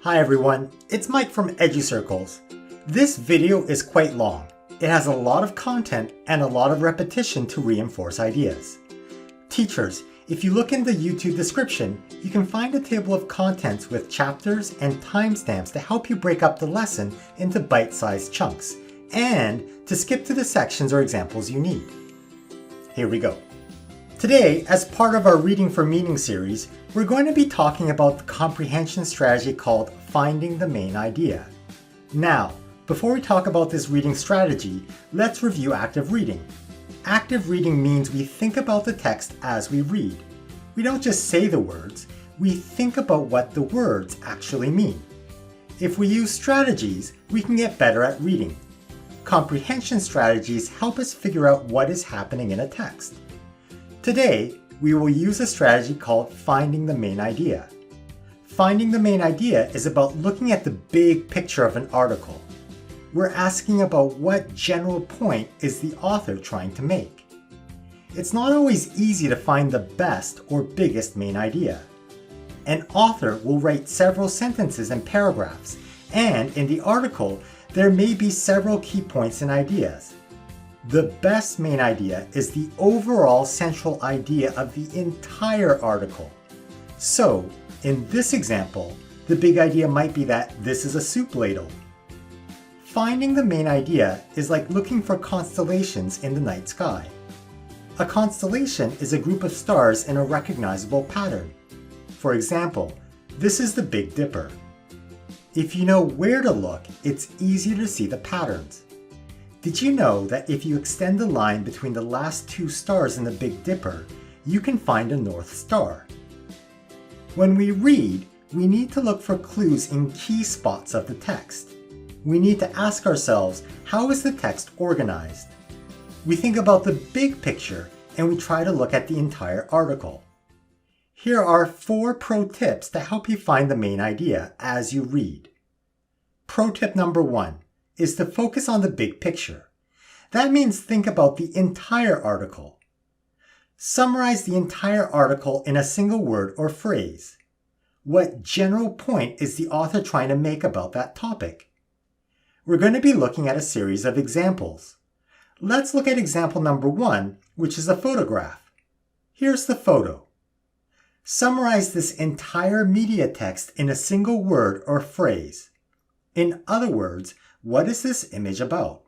Hi everyone, it's Mike from EduCircles. This video is quite long. It has a lot of content and a lot of repetition to reinforce ideas. Teachers, if you look in the YouTube description, you can find a table of contents with chapters and timestamps to help you break up the lesson into bite-sized chunks and to skip to the sections or examples you need. Here we go. Today, as part of our Reading for Meaning series, we're going to be talking about the comprehension strategy called Finding the Main Idea. Now, before we talk about this reading strategy, let's review active reading. Active reading means we think about the text as we read. We don't just say the words, we think about what the words actually mean. If we use strategies, we can get better at reading. Comprehension strategies help us figure out what is happening in a text. Today, we will use a strategy called Finding the Main Idea. Finding the main idea is about looking at the big picture of an article. We're asking about what general point is the author trying to make. It's not always easy to find the best or biggest main idea. An author will write several sentences and paragraphs, and in the article, there may be several key points and ideas. The best main idea is the overall central idea of the entire article. So, in this example, the big idea might be that this is a soup ladle. Finding the main idea is like looking for constellations in the night sky. A constellation is a group of stars in a recognizable pattern. For example, this is the Big Dipper. If you know where to look, it's easier to see the patterns. Did you know that if you extend the line between the last two stars in the Big Dipper, you can find a North Star? When we read, we need to look for clues in key spots of the text. We need to ask ourselves, how is the text organized? We think about the big picture and we try to look at the entire article. Here are 4 pro tips to help you find the main idea as you read. Pro tip number 1 is to focus on the big picture. That means think about the entire article. Summarize the entire article in a single word or phrase. What general point is the author trying to make about that topic? We're going to be looking at a series of examples. Let's look at example number 1, which is a photograph. Here's the photo. Summarize this entire media text in a single word or phrase. In other words, what is this image about?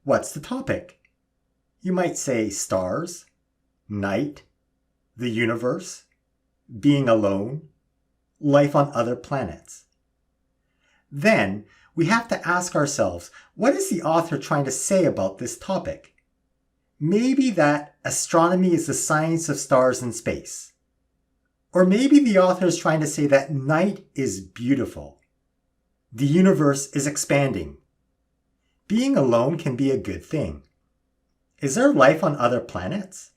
What's the topic? You might say stars, night, the universe, being alone, life on other planets. Then, we have to ask ourselves, what is the author trying to say about this topic? Maybe that astronomy is the science of stars and space. Or maybe the author is trying to say that night is beautiful. The universe is expanding. Being alone can be a good thing. Is there life on other planets?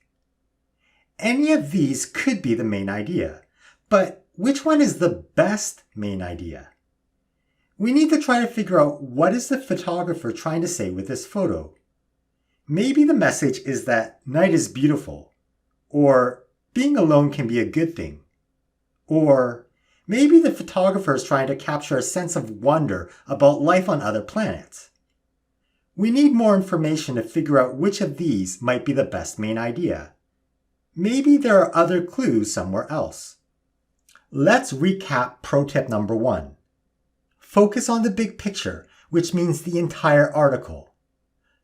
Any of these could be the main idea, but which one is the best main idea? We need to try to figure out what is the photographer trying to say with this photo. Maybe the message is that night is beautiful, or being alone can be a good thing, or maybe the photographer is trying to capture a sense of wonder about life on other planets. We need more information to figure out which of these might be the best main idea. Maybe there are other clues somewhere else. Let's recap pro tip number 1. Focus on the big picture, which means the entire article.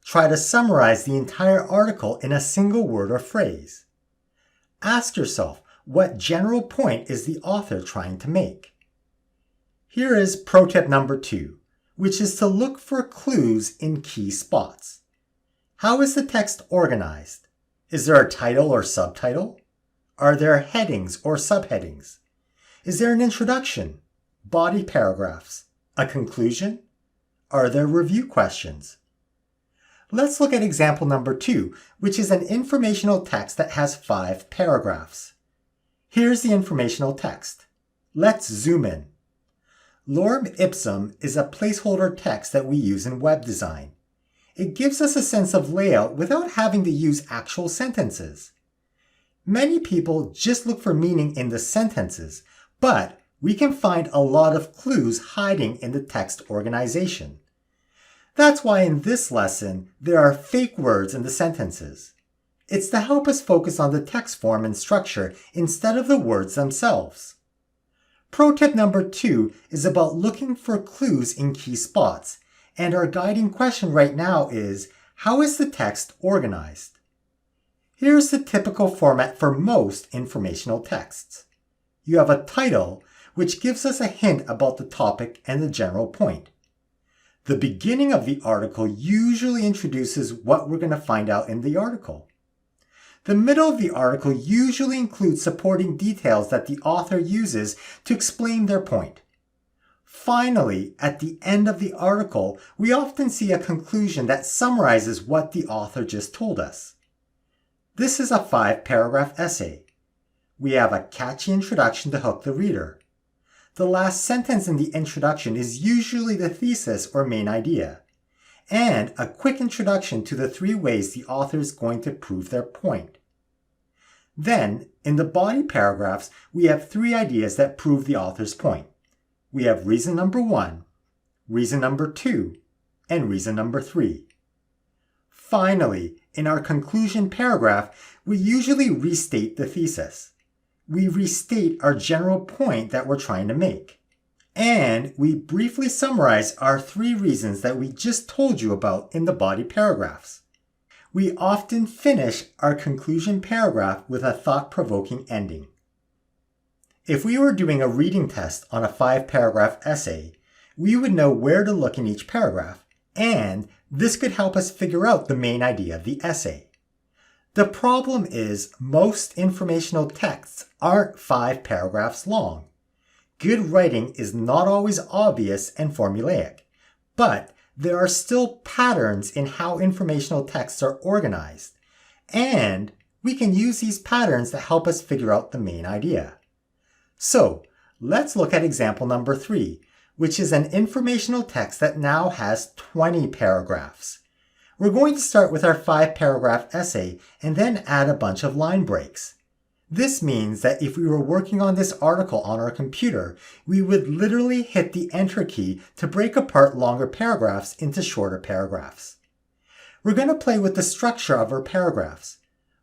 Try to summarize the entire article in a single word or phrase. Ask yourself, what general point is the author trying to make? Here is pro tip number 2, which is to look for clues in key spots. How is the text organized? Is there a title or subtitle? Are there headings or subheadings? Is there an introduction, body paragraphs, a conclusion? Are there review questions? Let's look at example number 2, which is an informational text that has 5 paragraphs. Here's the informational text. Let's zoom in. Lorem Ipsum is a placeholder text that we use in web design. It gives us a sense of layout without having to use actual sentences. Many people just look for meaning in the sentences, but we can find a lot of clues hiding in the text organization. That's why in this lesson, there are fake words in the sentences. It's to help us focus on the text form and structure instead of the words themselves. Pro tip number 2 is about looking for clues in key spots, and our guiding question right now is, how is the text organized? Here's the typical format for most informational texts. You have a title, which gives us a hint about the topic and the general point. The beginning of the article usually introduces what we're going to find out in the article. The middle of the article usually includes supporting details that the author uses to explain their point. Finally, at the end of the article, we often see a conclusion that summarizes what the author just told us. This is a 5-paragraph essay. We have a catchy introduction to hook the reader. The last sentence in the introduction is usually the thesis or main idea, and a quick introduction to the 3 ways the author is going to prove their point. Then, in the body paragraphs, we have 3 ideas that prove the author's point. We have reason number 1, reason number 2, and reason number 3. Finally, in our conclusion paragraph, we usually restate the thesis. We restate our general point that we're trying to make. And we briefly summarize our 3 reasons that we just told you about in the body paragraphs. We often finish our conclusion paragraph with a thought-provoking ending. If we were doing a reading test on a 5-paragraph essay, we would know where to look in each paragraph, and this could help us figure out the main idea of the essay. The problem is most informational texts aren't 5 paragraphs long. Good writing is not always obvious and formulaic, but there are still patterns in how informational texts are organized, and we can use these patterns to help us figure out the main idea. So, let's look at example number 3, which is an informational text that now has 20 paragraphs. We're going to start with our 5-paragraph essay and then add a bunch of line breaks. This means that if we were working on this article on our computer, we would literally hit the Enter key to break apart longer paragraphs into shorter paragraphs. We're going to play with the structure of our paragraphs.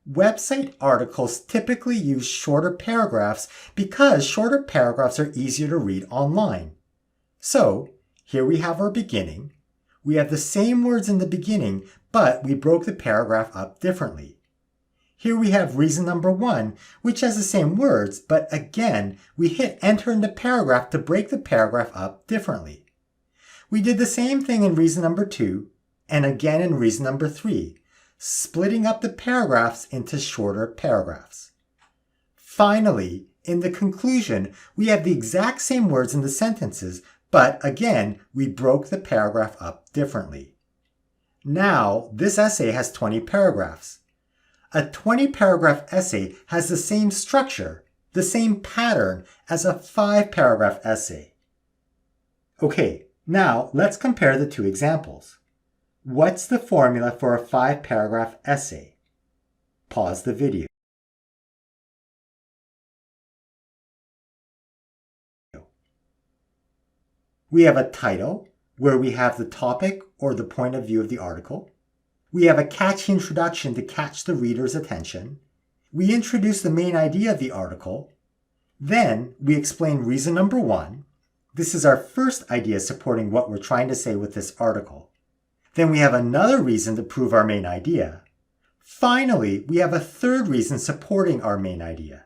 Website articles typically use shorter paragraphs because shorter paragraphs are easier to read online. So, here we have our beginning. We have the same words in the beginning, but we broke the paragraph up differently. Here we have reason number 1, which has the same words, but again, we hit Enter in the paragraph to break the paragraph up differently. We did the same thing in reason number 2, and again in reason number 3, splitting up the paragraphs into shorter paragraphs. Finally, in the conclusion, we have the exact same words in the sentences, but again, we broke the paragraph up differently. Now, this essay has 20 paragraphs. A 20-paragraph essay has the same structure, the same pattern as a 5-paragraph essay. Okay, now let's compare the 2 examples. What's the formula for a 5-paragraph essay? Pause the video. We have a title, where we have the topic or the point of view of the article. We have a catchy introduction to catch the reader's attention. We introduce the main idea of the article. Then we explain reason number 1. This is our first idea supporting what we're trying to say with this article. Then we have another reason to prove our main idea. Finally, we have a third reason supporting our main idea.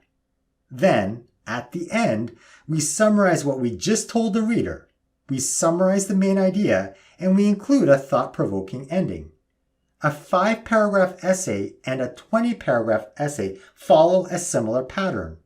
Then, at the end, we summarize what we just told the reader. We summarize the main idea, and we include a thought-provoking ending. A 5-paragraph essay and a 20-paragraph essay follow a similar pattern.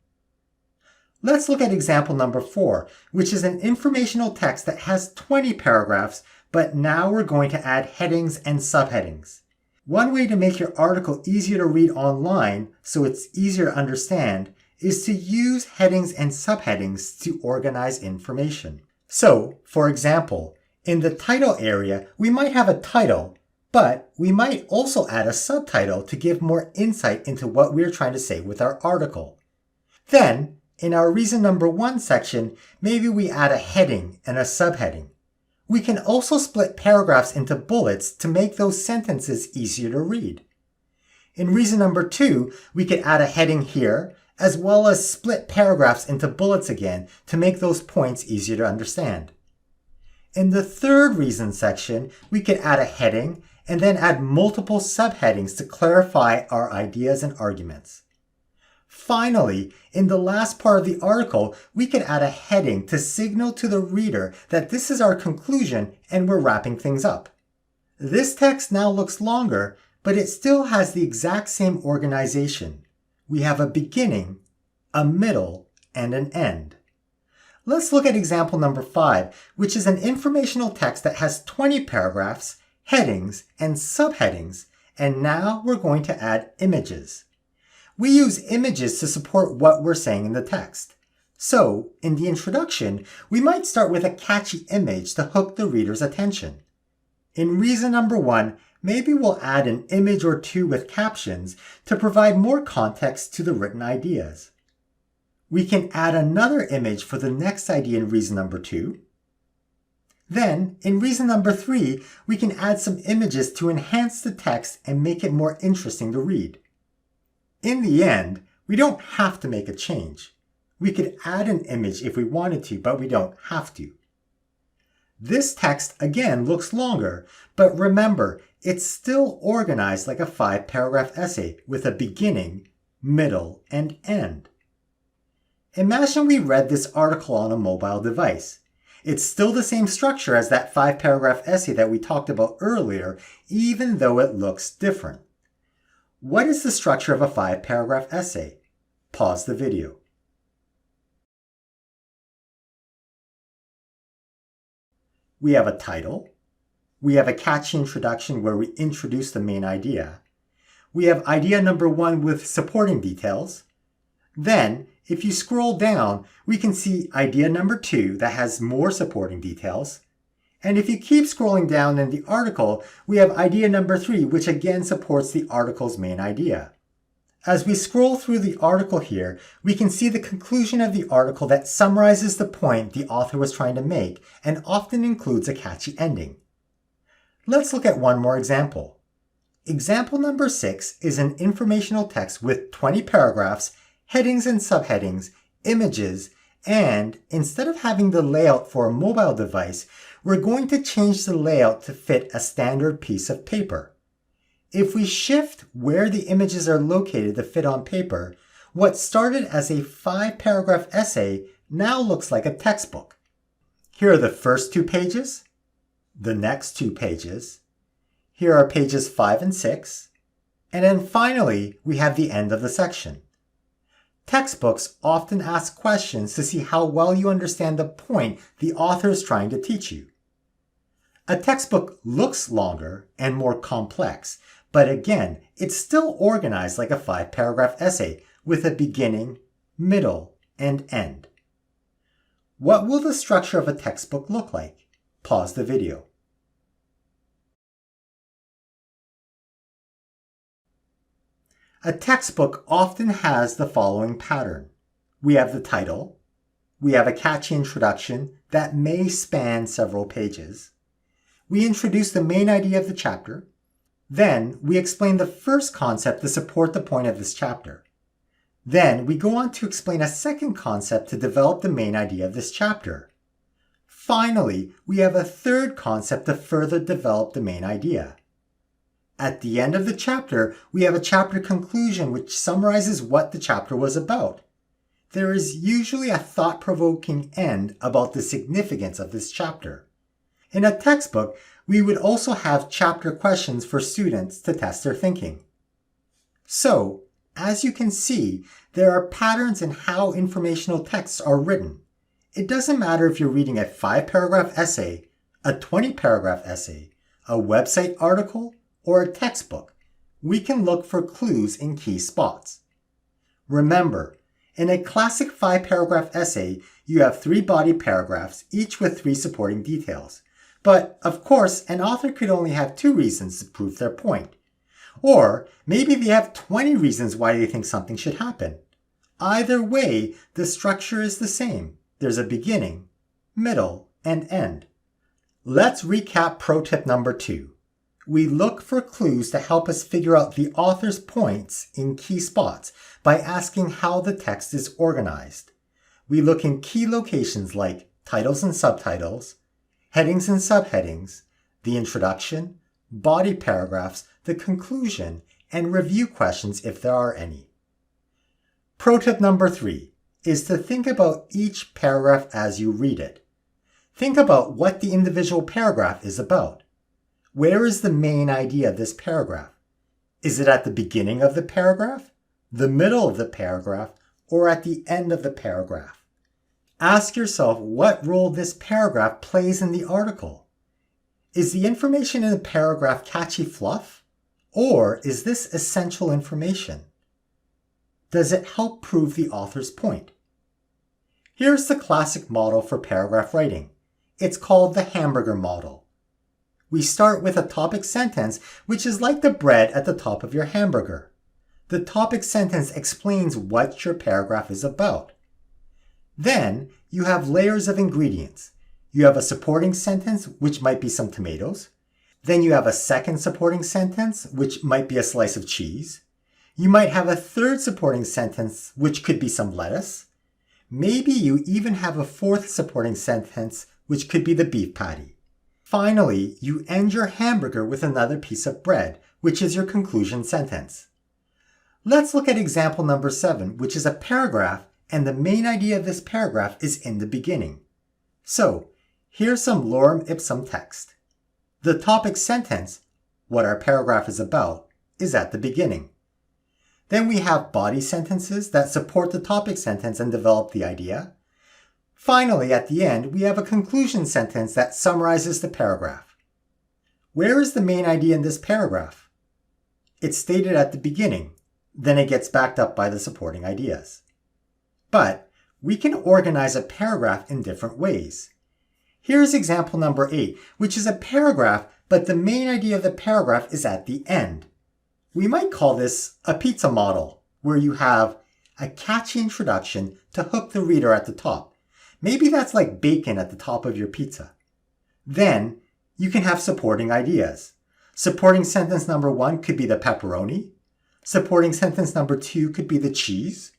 Let's look at example number 4, which is an informational text that has 20 paragraphs, but now we're going to add headings and subheadings. One way to make your article easier to read online, so it's easier to understand, is to use headings and subheadings to organize information. So, for example, in the title area, we might have a title, but we might also add a subtitle to give more insight into what we're trying to say with our article. Then, In our reason number 1 section, maybe we add a heading and a subheading. We can also split paragraphs into bullets to make those sentences easier to read. In reason number 2, we could add a heading here, as well as split paragraphs into bullets again to make those points easier to understand. In the third reason section, we could add a heading and then add multiple subheadings to clarify our ideas and arguments. Finally, in the last part of the article, we could add a heading to signal to the reader that this is our conclusion and we're wrapping things up. This text now looks longer, but it still has the exact same organization. We have a beginning, a middle, and an end. Let's look at example number 5, which is an informational text that has 20 paragraphs, headings, and subheadings, and now we're going to add images. We use images to support what we're saying in the text. So, in the introduction, we might start with a catchy image to hook the reader's attention. In reason number 1, maybe we'll add an image or two with captions to provide more context to the written ideas. We can add another image for the next idea in reason number 2. Then, in reason number 3, we can add some images to enhance the text and make it more interesting to read. In the end, we don't have to make a change. We could add an image if we wanted to, but we don't have to. This text again looks longer, but remember, it's still organized like a 5-paragraph essay with a beginning, middle, and end. Imagine we read this article on a mobile device. It's still the same structure as that 5-paragraph essay that we talked about earlier, even though it looks different. What is the structure of a 5-paragraph essay? Pause the video. We have a title. We have a catchy introduction where we introduce the main idea. We have idea number 1 with supporting details. Then, if you scroll down, we can see idea number 2 that has more supporting details. And if you keep scrolling down in the article, we have idea number 3, which again supports the article's main idea. As we scroll through the article here, we can see the conclusion of the article that summarizes the point the author was trying to make and often includes a catchy ending. Let's look at one more example. Example number 6 is an informational text with 20 paragraphs, headings and subheadings, images, and instead of having the layout for a mobile device, we're going to change the layout to fit a standard piece of paper. If we shift where the images are located to fit on paper, what started as a 5-paragraph essay now looks like a textbook. Here are the first 2 pages, the next 2 pages, here are pages 5 and 6, and then finally we have the end of the section. Textbooks often ask questions to see how well you understand the point the author is trying to teach you. A textbook looks longer and more complex, but again, it's still organized like a 5-paragraph essay with a beginning, middle, and end. What will the structure of a textbook look like? Pause the video. A textbook often has the following pattern. We have the title. We have a catchy introduction that may span several pages. We introduce the main idea of the chapter. Then we explain the first concept to support the point of this chapter. Then we go on to explain a second concept to develop the main idea of this chapter. Finally, we have a third concept to further develop the main idea. At the end of the chapter, we have a chapter conclusion which summarizes what the chapter was about. There is usually a thought-provoking end about the significance of this chapter. In a textbook, we would also have chapter questions for students to test their thinking. So, as you can see, there are patterns in how informational texts are written. It doesn't matter if you're reading a 5-paragraph essay, a 20-paragraph essay, a website article, or a textbook. We can look for clues in key spots. Remember, in a classic 5-paragraph essay, you have 3 body paragraphs, each with 3 supporting details. But, of course, an author could only have 2 reasons to prove their point. Or maybe they have 20 reasons why they think something should happen. Either way, the structure is the same. There's a beginning, middle, and end. Let's recap pro tip number 2. We look for clues to help us figure out the author's points in key spots by asking how the text is organized. We look in key locations like titles and subtitles, headings and subheadings, the introduction, body paragraphs, the conclusion, and review questions if there are any. Pro tip number 3 is to think about each paragraph as you read it. Think about what the individual paragraph is about. Where is the main idea of this paragraph? Is it at the beginning of the paragraph, the middle of the paragraph, or at the end of the paragraph? Ask yourself what role this paragraph plays in the article. Is the information in the paragraph catchy fluff? Or is this essential information? Does it help prove the author's point? Here's the classic model for paragraph writing. It's called the Hamburger Model. We start with a topic sentence, which is like the bread at the top of your hamburger. The topic sentence explains what your paragraph is about. Then you have layers of ingredients. You have a supporting sentence, which might be some tomatoes. Then you have a second supporting sentence, which might be a slice of cheese. You might have a third supporting sentence, which could be some lettuce. Maybe you even have a fourth supporting sentence, which could be the beef patty. Finally, you end your hamburger with another piece of bread, which is your conclusion sentence. Let's look at example number 7, which is a paragraph, and the main idea of this paragraph is in the beginning. So, here's some Lorem Ipsum text. The topic sentence, what our paragraph is about, is at the beginning. Then we have body sentences that support the topic sentence and develop the idea. Finally, at the end, we have a conclusion sentence that summarizes the paragraph. Where is the main idea in this paragraph? It's stated at the beginning, then it gets backed up by the supporting ideas. But we can organize a paragraph in different ways. Here's example number 8, which is a paragraph, but the main idea of the paragraph is at the end. We might call this a pizza model, where you have a catchy introduction to hook the reader at the top. Maybe that's like bacon at the top of your pizza. Then you can have supporting ideas. Supporting sentence number 1 could be the pepperoni. Supporting sentence number 2 could be the cheese.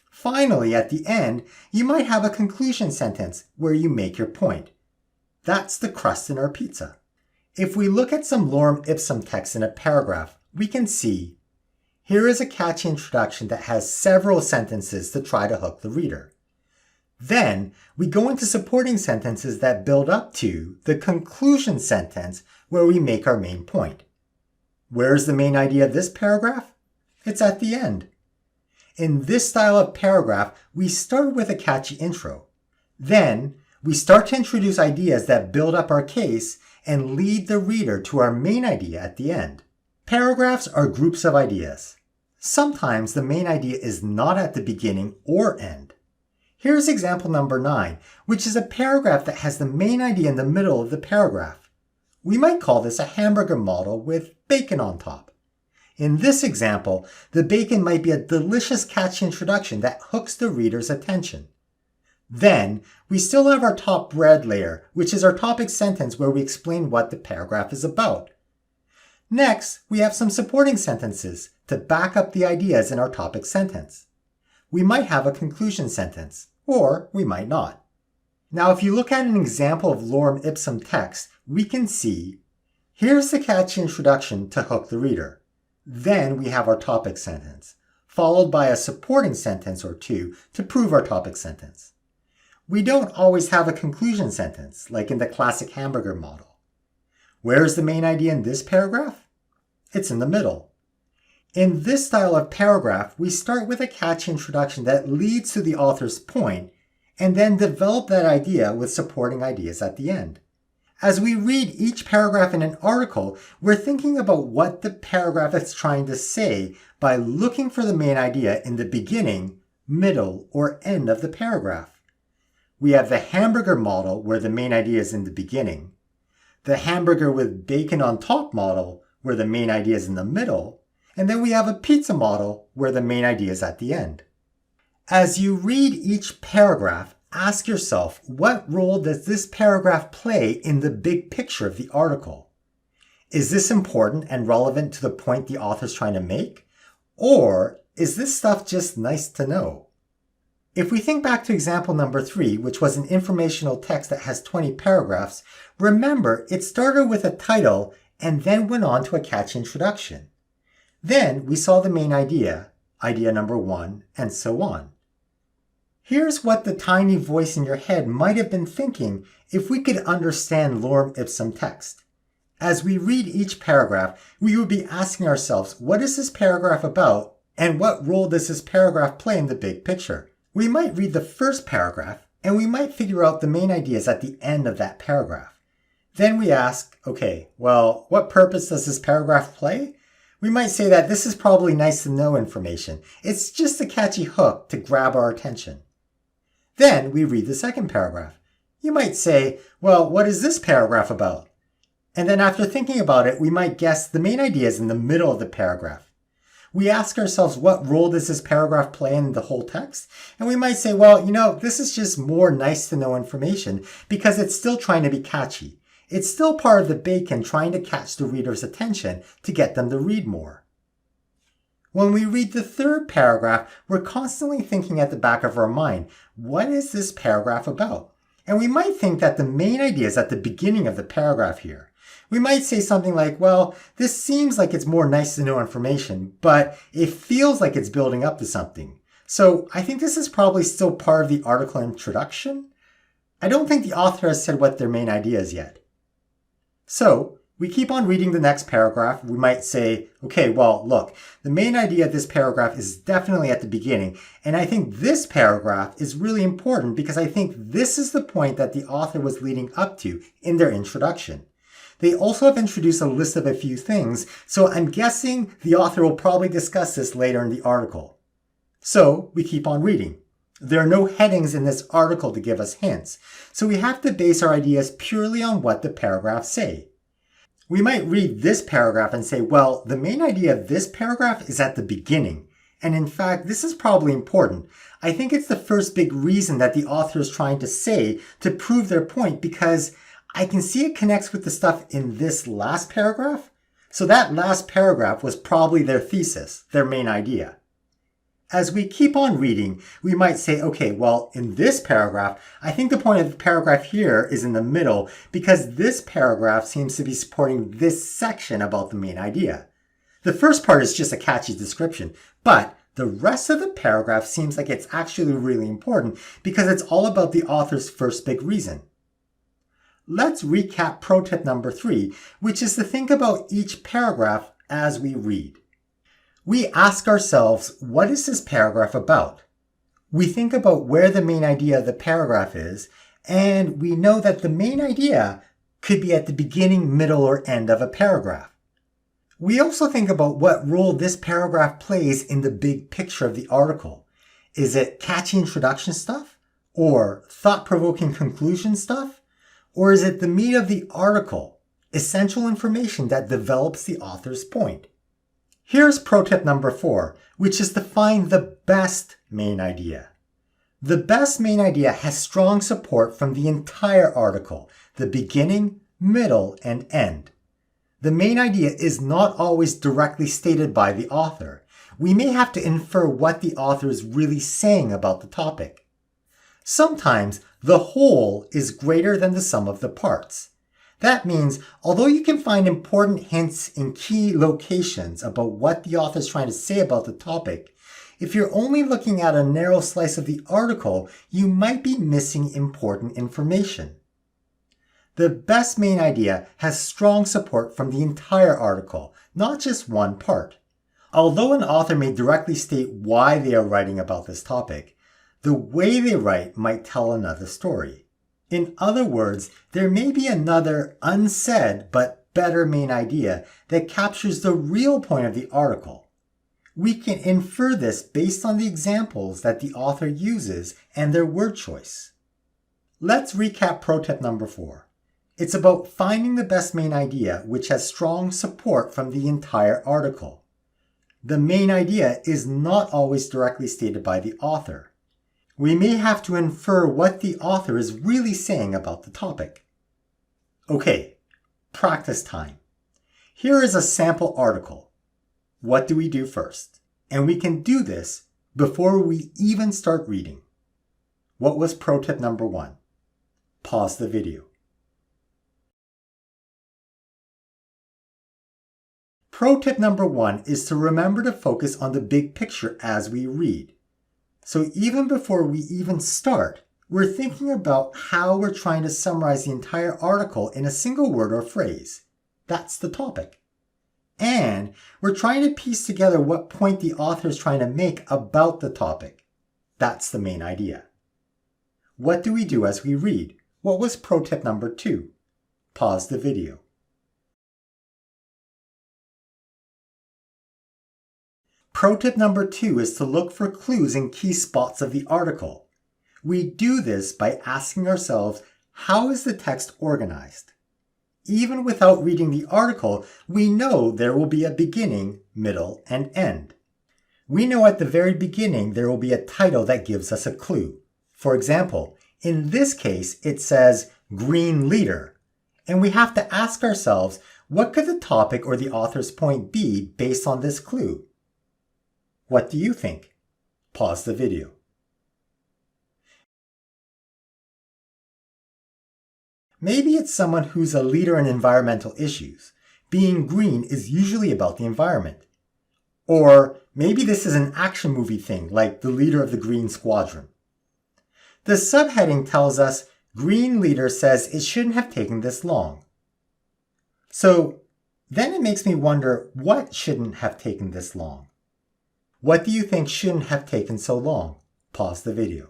Finally, at the end, you might have a conclusion sentence where you make your point. That's the crust in our pizza. If we look at some Lorem Ipsum text in a paragraph, we can see here is a catchy introduction that has several sentences to try to hook the reader. Then we go into supporting sentences that build up to the conclusion sentence where we make our main point. Where's the main idea of this paragraph? It's at the end. In this style of paragraph, we start with a catchy intro. Then we start to introduce ideas that build up our case and lead the reader to our main idea at the end. Paragraphs are groups of ideas. Sometimes the main idea is not at the beginning or end. Here's example number 9, which is a paragraph that has the main idea in the middle of the paragraph. We might call this a hamburger model with bacon on top. In this example, the bacon might be a delicious catchy introduction that hooks the reader's attention. Then, we still have our top bread layer, which is our topic sentence where we explain what the paragraph is about. Next, we have some supporting sentences to back up the ideas in our topic sentence. We might have a conclusion sentence, or we might not. Now, if you look at an example of Lorem Ipsum text, we can see, here's the catchy introduction to hook the reader. Then we have our topic sentence, followed by a supporting sentence or two to prove our topic sentence. We don't always have a conclusion sentence, like in the classic Hamburger model. Where is the main idea in this paragraph? It's in the middle. In this style of paragraph, we start with a catchy introduction that leads to the author's point, and then develop that idea with supporting ideas at the end. As we read each paragraph in an article, we're thinking about what the paragraph is trying to say by looking for the main idea in the beginning, middle, or end of the paragraph. We have the hamburger model where the main idea is in the beginning, the hamburger with bacon on top model where the main idea is in the middle, and then we have a pizza model where the main idea is at the end. As you read each paragraph, ask yourself, what role does this paragraph play in the big picture of the article? Is this important and relevant to the point the author's trying to make? Or is this stuff just nice to know? If we think back to example number 3, which was an informational text that has 20 paragraphs, remember it started with a title and then went on to a catchy introduction. Then we saw the main idea, idea number 1, and so on. Here's what the tiny voice in your head might have been thinking if we could understand Lorem Ipsum text. As we read each paragraph, we would be asking ourselves, what is this paragraph about, and what role does this paragraph play in the big picture? We might read the first paragraph, and we might figure out the main ideas at the end of that paragraph. Then we ask, okay, well, what purpose does this paragraph play? We might say that this is probably nice to know information. It's just a catchy hook to grab our attention. Then we read the second paragraph. You might say, well, what is this paragraph about? And then after thinking about it, we might guess the main idea is in the middle of the paragraph. We ask ourselves, what role does this paragraph play in the whole text? And we might say, well, this is just more nice to know information because it's still trying to be catchy. It's still part of the bacon trying to catch the reader's attention to get them to read more. When we read the third paragraph, we're constantly thinking at the back of our mind, what is this paragraph about? And we might think that the main idea is at the beginning of the paragraph here. We might say something like, well, this seems like it's more nice to know information, but it feels like it's building up to something. So I think this is probably still part of the article introduction. I don't think the author has said what their main idea is yet. So we keep on reading the next paragraph. We might say, okay, well, look, the main idea of this paragraph is definitely at the beginning. And I think this paragraph is really important because I think this is the point that the author was leading up to in their introduction. They also have introduced a list of a few things, so I'm guessing the author will probably discuss this later in the article. So we keep on reading. There are no headings in this article to give us hints, so we have to base our ideas purely on what the paragraphs say. We might read this paragraph and say, well, the main idea of this paragraph is at the beginning. And in fact, this is probably important. I think it's the first big reason that the author is trying to say to prove their point because I can see it connects with the stuff in this last paragraph. So that last paragraph was probably their thesis, their main idea. As we keep on reading, we might say, okay, well, in this paragraph, I think the point of the paragraph here is in the middle because this paragraph seems to be supporting this section about the main idea. The first part is just a catchy description, but the rest of the paragraph seems like it's actually really important because it's all about the author's first big reason. Let's recap pro tip number 3, which is to think about each paragraph as we read. We ask ourselves, what is this paragraph about? We think about where the main idea of the paragraph is, and we know that the main idea could be at the beginning, middle, or end of a paragraph. We also think about what role this paragraph plays in the big picture of the article. Is it catchy introduction stuff? Or thought-provoking conclusion stuff? Or is it the meat of the article, essential information that develops the author's point? Here's pro tip number 4, which is to find the best main idea. The best main idea has strong support from the entire article, the beginning, middle, and end. The main idea is not always directly stated by the author. We may have to infer what the author is really saying about the topic. Sometimes the whole is greater than the sum of the parts. That means, although you can find important hints in key locations about what the author is trying to say about the topic, if you're only looking at a narrow slice of the article, you might be missing important information. The best main idea has strong support from the entire article, not just one part. Although an author may directly state why they are writing about this topic, the way they write might tell another story. In other words, there may be another unsaid but better main idea that captures the real point of the article. We can infer this based on the examples that the author uses and their word choice. Let's recap pro tip number 4. It's about finding the best main idea which has strong support from the entire article. The main idea is not always directly stated by the author. We may have to infer what the author is really saying about the topic. Okay, practice time. Here is a sample article. What do we do first? And we can do this before we even start reading. What was pro tip number 1? Pause the video. Pro tip number 1 is to remember to focus on the big picture as we read. So even before we even start, we're thinking about how we're trying to summarize the entire article in a single word or phrase. That's the topic. And we're trying to piece together what point the author is trying to make about the topic. That's the main idea. What do we do as we read? What was pro tip number 2? Pause the video. Pro tip number 2 is to look for clues in key spots of the article. We do this by asking ourselves, how is the text organized? Even without reading the article, we know there will be a beginning, middle, and end. We know at the very beginning there will be a title that gives us a clue. For example, in this case, it says Green Leader, and we have to ask ourselves, what could the topic or the author's point be based on this clue? What do you think? Pause the video. Maybe it's someone who's a leader in environmental issues. Being green is usually about the environment. Or maybe this is an action movie thing, like the leader of the Green Squadron. The subheading tells us Green Leader says it shouldn't have taken this long. So then it makes me wonder, what shouldn't have taken this long? What do you think shouldn't have taken so long? Pause the video.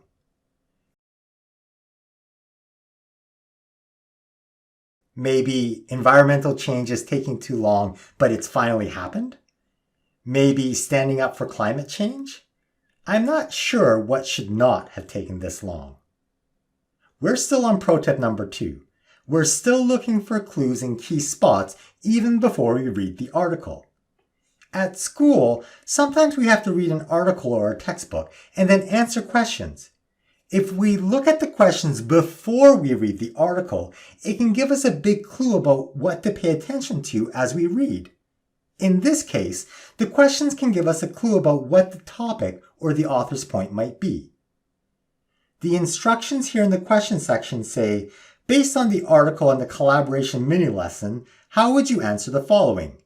Maybe environmental change is taking too long, but it's finally happened? Maybe standing up for climate change? I'm not sure what should not have taken this long. We're still on pro tip number 2. We're still looking for clues in key spots even before we read the article. At school, sometimes we have to read an article or a textbook and then answer questions. If we look at the questions before we read the article, it can give us a big clue about what to pay attention to as we read. In this case, the questions can give us a clue about what the topic or the author's point might be. The instructions here in the question section say, based on the article and the collaboration mini lesson, how would you answer the following?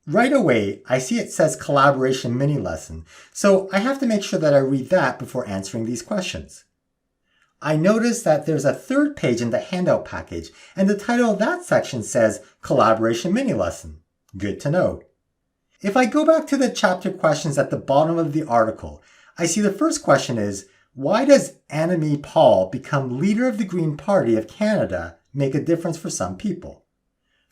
Right away, I see it says collaboration mini lesson, so I have to make sure that I read that before answering these questions. I notice that there's a third page in the handout package, and the title of that section says collaboration mini lesson. Good to know. If I go back to the chapter questions at the bottom of the article, I see the first question is, why does Annamie Paul become leader of the Green Party of Canada make a difference for some people?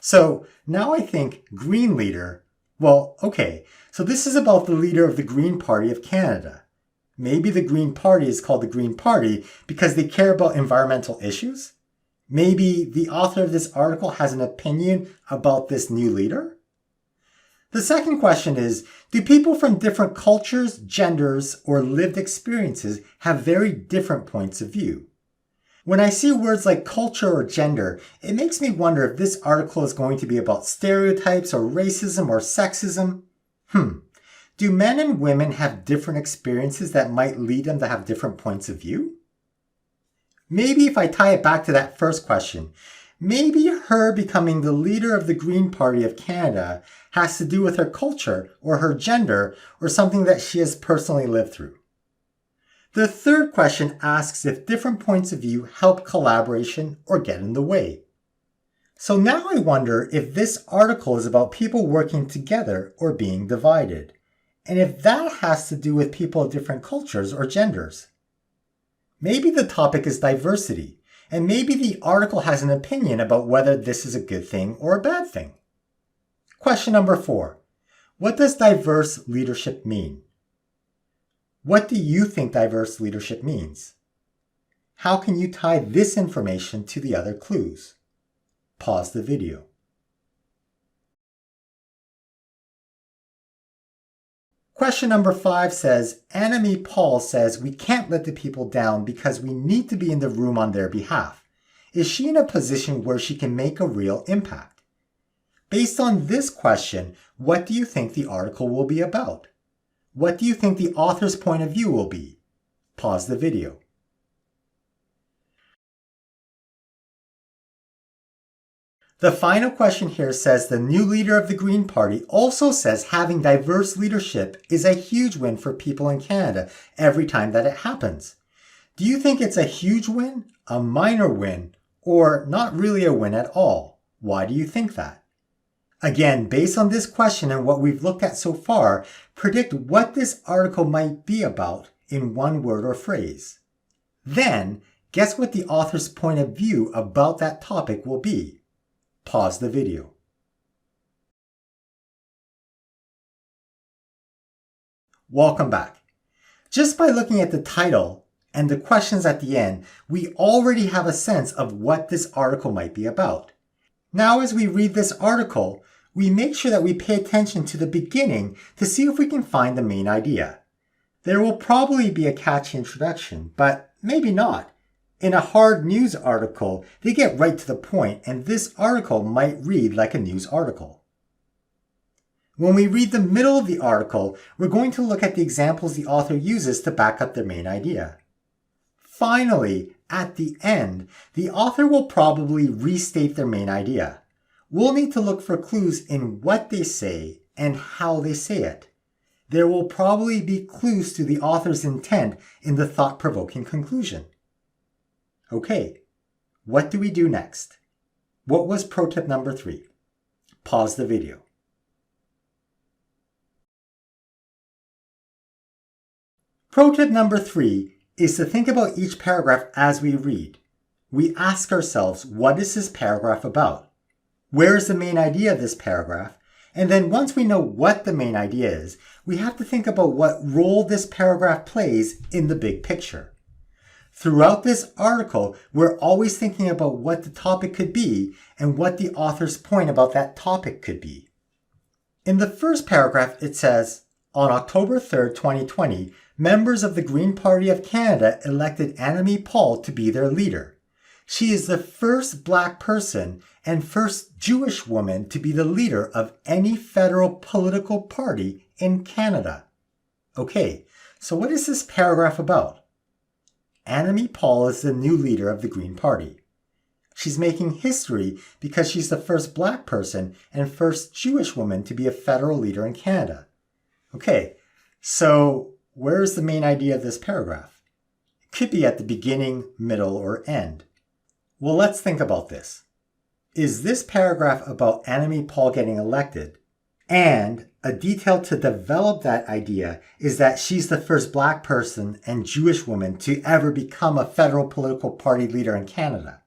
So now I think Green Leader, well, okay, so this is about the leader of the Green Party of Canada. Maybe the Green Party is called the Green Party because they care about environmental issues? Maybe the author of this article has an opinion about this new leader? The second question is, do people from different cultures, genders, or lived experiences have very different points of view? When I see words like culture or gender, it makes me wonder if this article is going to be about stereotypes or racism or sexism. Do men and women have different experiences that might lead them to have different points of view? Maybe if I tie it back to that first question, maybe her becoming the leader of the Green Party of Canada has to do with her culture or her gender or something that she has personally lived through. The third question asks if different points of view help collaboration or get in the way. So now I wonder if this article is about people working together or being divided, and if that has to do with people of different cultures or genders. Maybe the topic is diversity, and maybe the article has an opinion about whether this is a good thing or a bad thing. Question number 4. What does diverse leadership mean? What do you think diverse leadership means? How can you tie this information to the other clues? Pause the video. Question number 5 says, Annamie Paul says we can't let the people down because we need to be in the room on their behalf. Is she in a position where she can make a real impact? Based on this question, what do you think the article will be about? What do you think the author's point of view will be? Pause the video. The final question here says the new leader of the Green Party also says having diverse leadership is a huge win for people in Canada every time that it happens. Do you think it's a huge win, a minor win, or not really a win at all? Why do you think that? Again, based on this question and what we've looked at so far, predict what this article might be about in one word or phrase. Then, guess what the author's point of view about that topic will be. Pause the video. Welcome back. Just by looking at the title and the questions at the end, we already have a sense of what this article might be about. Now, as we read this article, we make sure that we pay attention to the beginning to see if we can find the main idea. There will probably be a catchy introduction, but maybe not. In a hard news article, they get right to the point, and this article might read like a news article. When we read the middle of the article, we're going to look at the examples the author uses to back up their main idea. Finally, at the end, the author will probably restate their main idea. We'll need to look for clues in what they say and how they say it. There will probably be clues to the author's intent in the thought-provoking conclusion. Okay, what do we do next? What was pro tip number 3? Pause the video. Pro tip number 3 is to think about each paragraph as we read. We ask ourselves, what is this paragraph about? Where is the main idea of this paragraph? And then once we know what the main idea is, we have to think about what role this paragraph plays in the big picture. Throughout this article, we're always thinking about what the topic could be and what the author's point about that topic could be. In the first paragraph, it says, on October 3rd, 2020, members of the Green Party of Canada elected Annamie Paul to be their leader. She is the first Black person and first Jewish woman to be the leader of any federal political party in Canada. Okay, so what is this paragraph about? Annamie Paul is the new leader of the Green Party. She's making history because she's the first Black person and first Jewish woman to be a federal leader in Canada. Okay, so where is the main idea of this paragraph? It could be at the beginning, middle, or end. Well, let's think about this. Is this paragraph about Annamie Paul getting elected? And a detail to develop that idea is that she's the first Black person and Jewish woman to ever become a federal political party leader in Canada.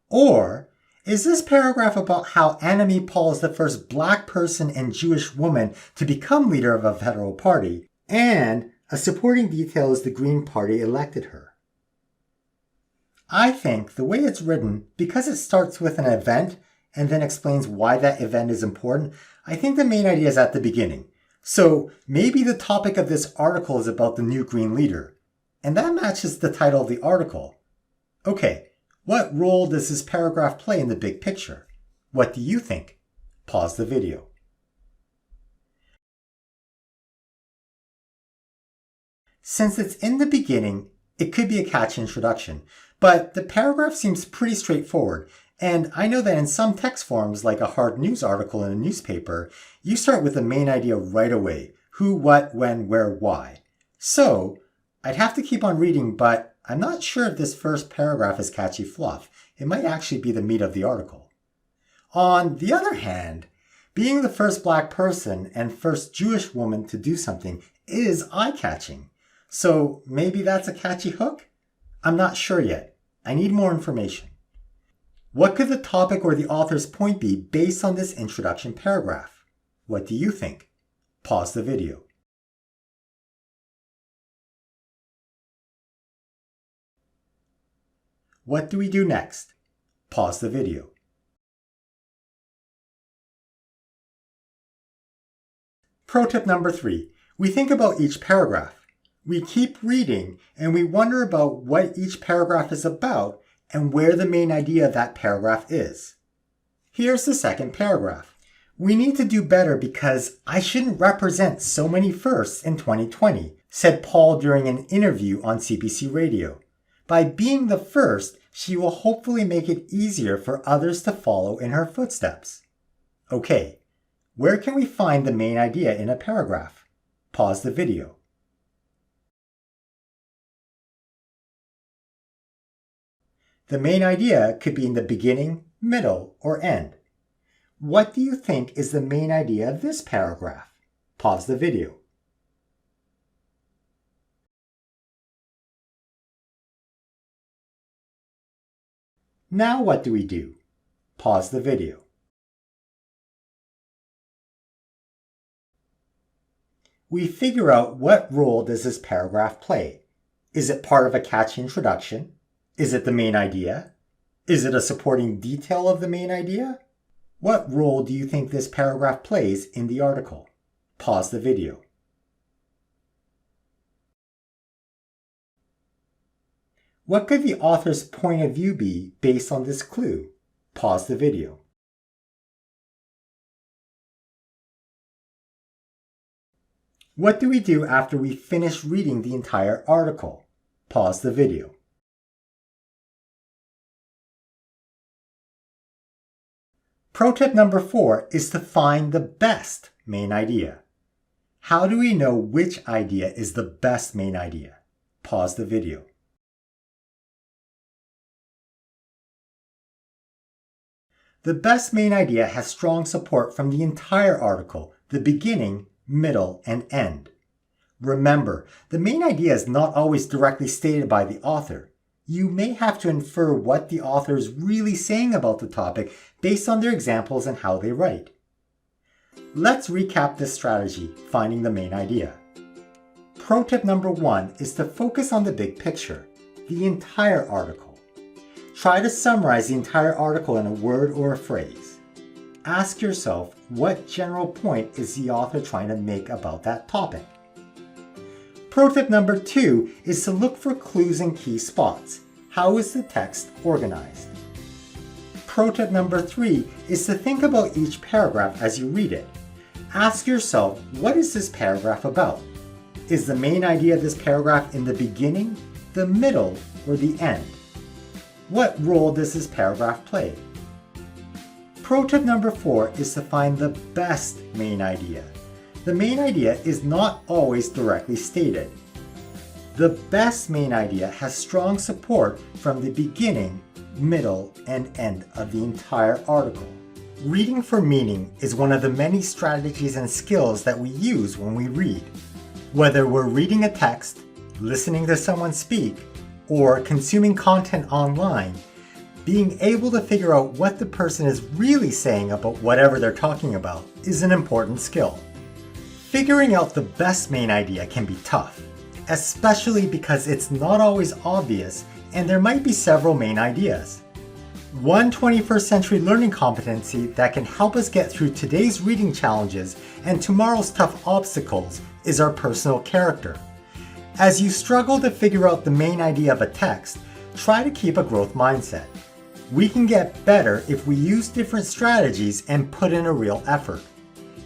Or is this paragraph about how Annamie Paul is the first Black person and Jewish woman to become leader of a federal party, and a supporting detail is the Green Party elected her? I think the way it's written, because it starts with an event and then explains why that event is important, I think the main idea is at the beginning. So maybe the topic of this article is about the new Green leader, and that matches the title of the article. Okay, what role does this paragraph play in the big picture? What do you think? Pause the video. Since it's in the beginning, it could be a catchy introduction, but the paragraph seems pretty straightforward. And I know that in some text forms, like a hard news article in a newspaper, you start with the main idea right away. Who, what, when, where, why. So, I'd have to keep on reading, but I'm not sure if this first paragraph is catchy fluff. It might actually be the meat of the article. On the other hand, being the first Black person and first Jewish woman to do something is eye-catching. So maybe that's a catchy hook? I'm not sure yet. I need more information. What could the topic or the author's point be based on this introduction paragraph? What do you think? Pause the video. What do we do next? Pause the video. Pro tip number 3. We think about each paragraph. We keep reading and we wonder about what each paragraph is about and where the main idea of that paragraph is. Here's the second paragraph. We need to do better because I shouldn't represent so many firsts in 2020, said Paul during an interview on CBC Radio. By being the first, she will hopefully make it easier for others to follow in her footsteps. Okay, where can we find the main idea in a paragraph? Pause the video. The main idea could be in the beginning, middle, or end. What do you think is the main idea of this paragraph? Pause the video. Now what do we do? Pause the video. We figure out what role does this paragraph play. Is it part of a catchy introduction? Is it the main idea? Is it a supporting detail of the main idea? What role do you think this paragraph plays in the article? Pause the video. What could the author's point of view be based on this clue? Pause the video. What do we do after we finish reading the entire article? Pause the video. Pro tip number 4 is to find the best main idea. How do we know which idea is the best main idea? Pause the video. The best main idea has strong support from the entire article, the beginning, middle, and end. Remember, the main idea is not always directly stated by the author. You may have to infer what the author is really saying about the topic based on their examples and how they write. Let's recap this strategy, finding the main idea. Pro tip number 1 is to focus on the big picture, the entire article. Try to summarize the entire article in a word or a phrase. Ask yourself, what general point is the author trying to make about that topic? Pro tip number 2 is to look for clues and key spots. How is the text organized? Pro tip number 3 is to think about each paragraph as you read it. Ask yourself, what is this paragraph about? Is the main idea of this paragraph in the beginning, the middle, or the end? What role does this paragraph play? Pro tip number 4 is to find the best main idea. The main idea is not always directly stated. The best main idea has strong support from the beginning, middle, and end of the entire article. Reading for meaning is one of the many strategies and skills that we use when we read. Whether we're reading a text, listening to someone speak, or consuming content online, being able to figure out what the person is really saying about whatever they're talking about is an important skill. Figuring out the best main idea can be tough, especially because it's not always obvious and there might be several main ideas. One 21st century learning competency that can help us get through today's reading challenges and tomorrow's tough obstacles is our personal character. As you struggle to figure out the main idea of a text, try to keep a growth mindset. We can get better if we use different strategies and put in a real effort.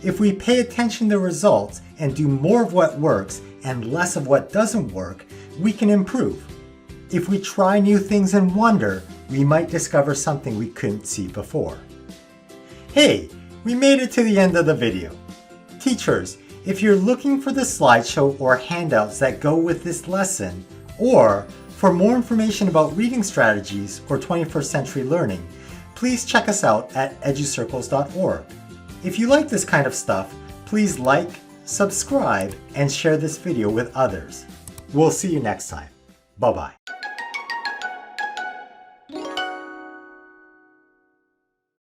If we pay attention to results and do more of what works and less of what doesn't work, we can improve. If we try new things and wonder, we might discover something we couldn't see before. Hey, we made it to the end of the video. Teachers, if you're looking for the slideshow or handouts that go with this lesson, or for more information about reading strategies or 21st century learning, please check us out at educircles.org. If you like this kind of stuff, please like, subscribe, and share this video with others. We'll see you next time. Bye-bye.